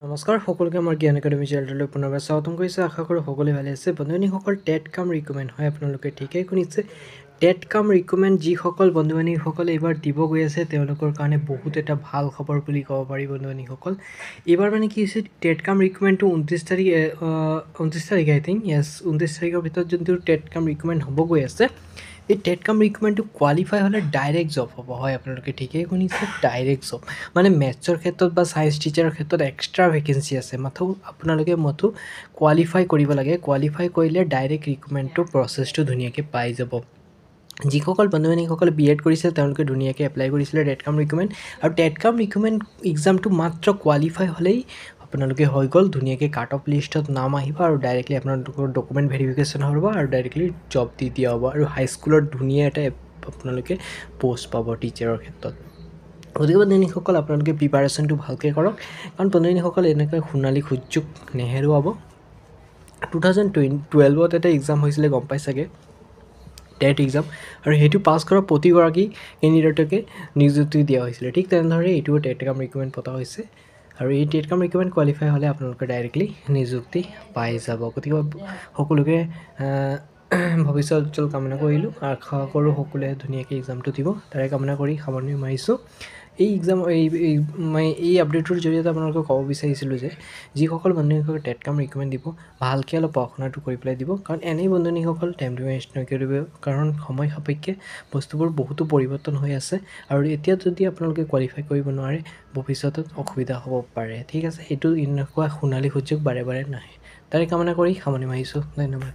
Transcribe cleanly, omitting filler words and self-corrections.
নমস্কাৰ সকলোকে আমাৰ জ্ঞান একাডেমি চেনেললৈ পুনৰবাৰ স্বাগতম কৰিছোঁ। আশা কৰোঁ সকলোৱে ভালে আছে। বন্ধুবান্ধৱীসকল, টেট কাম ৰিকমেণ্ড হয়, আপোনালোকে ঠিকেই শুনিছে। টেট কাম ৰিকমেণ্ড যিসকল বন্ধুবান্ধৱীসকলে এইবাৰ দিব গৈ আছে তেওঁলোকৰ কাৰণে বহুত এটা ভাল খবৰ বুলি ক'ব পাৰি। বন্ধুবান্ধৱীসকল, এইবাৰ মানে কি হৈছে, টেট কাম ৰিকমেণ্ডটো 29 তাৰিখ আই থিংক, 29 তাৰিখৰ ভিতৰত যোনটো টেট কাম ৰিকমেণ্ড হ'ব গৈ আছে, এই টেট কাম ৰিকমেণ্ডটো কোৱালিফাই হ'লে ডাইৰেক্ট জব হ'ব। হয়, আপোনালোকে ঠিকেই শুনিছে, ডাইৰেক্ট জব। মানে মেথছৰ ক্ষেত্ৰত বা ছায়েন্স টিচাৰৰ ক্ষেত্ৰত এক্সট্ৰা ভেকেঞ্চি আছে, আপোনালোকে কোৱালিফাই কৰিব লাগে। কোৱালিফাই কৰিলে ডাইৰেক্ট ৰিক্ৰুটমেণ্টটো প্ৰচেছটো ধুনীয়াকৈ পাই যাব। যিসকল বন্ধুবান্ধৱীসকলে BEd কৰিছিল তেওঁলোকে ধুনীয়াকৈ এপ্লাই কৰিছিলে টেট কাম ৰিক্ৰুটমেণ্ট, আৰু টেট কাম ৰিক্ৰুটমেণ্ট এক্সামটো মাত্ৰ কোৱালিফাই হ'লেই আপোনালোকে হৈ গ'ল। ধুনীয়াকৈ কাট অফ লিষ্টত নাম আহিব আৰু ডাইৰেক্টলি আপোনালোকৰ ডকুমেণ্ট ভেৰিফিকেশ্যন হ'ব আৰু ডাইৰেক্টলি জব দি দিয়া হ'ব, আৰু হাইস্কুলত ধুনীয়া এটা আপোনালোকে পষ্ট পাব টিচাৰৰ ক্ষেত্ৰত। গতিকে বন্ধুবান্ধৱীসকল, আপোনালোকে প্ৰিপাৰেশ্যনটো ভালকৈ কৰক, কাৰণ বন্ধুবান্ধৱীসকল এনেকৈ সোণালী সুযোগ নেহেৰুৱাব। 2012 এটা এক্সাম হৈছিলে, গম পাই চাগে, টেট এক্সাম, আৰু সেইটো পাছ কৰা প্ৰতিগৰাকী কেণ্ডিডেটকে নিযুক্তি দিয়া হৈছিলে। ঠিক তেনেদৰে এইটোও টেট কাম ৰিক্ৰুটমেণ্ট পতা হৈছে, আৰু এই টেট কাম ৰিক্ৰুটমেণ্ট কোৱালিফাই হ'লে আপোনালোকে ডাইৰেক্টলি নিযুক্তি পাই যাব। গতিকে সকলোকে ভৱিষ্যত উজ্জ্বল কামনা কৰিলোঁ। আশা কৰোঁ সকলোৱে ধুনীয়াকৈ এক্সামটো দিব, তাৰে কামনা কৰি সামৰণি মাৰিছোঁ। এই আপডেটটোৰ জৰিয়তে আপোনালোকক ক'ব বিচাৰিছিলোঁ যে যিসকল বন্ধুসকলে টেট কাম ৰিক্ৰুটমেণ্ট দিব, ভালকৈ অলপ পঢ়া শুনাটো কৰি পেলাই দিব, কাৰণ এনেই বন্ধুসকল টাইমটো ৱেষ্ট নকৰিব, কাৰণ সময় সাপেক্ষে বস্তুবোৰ বহুতো পৰিৱৰ্তন হৈ আছে, আৰু এতিয়া যদি আপোনালোকে কোৱালিফাই কৰিব নোৱাৰে ভৱিষ্যতত অসুবিধা হ'ব পাৰে। ঠিক আছে, এইটো এনেকুৱা সোণালী সুযোগ বাৰে বাৰে নাহে। তাৰে কামনা কৰি সামৰণি মাৰিছোঁ। ধন্যবাদ।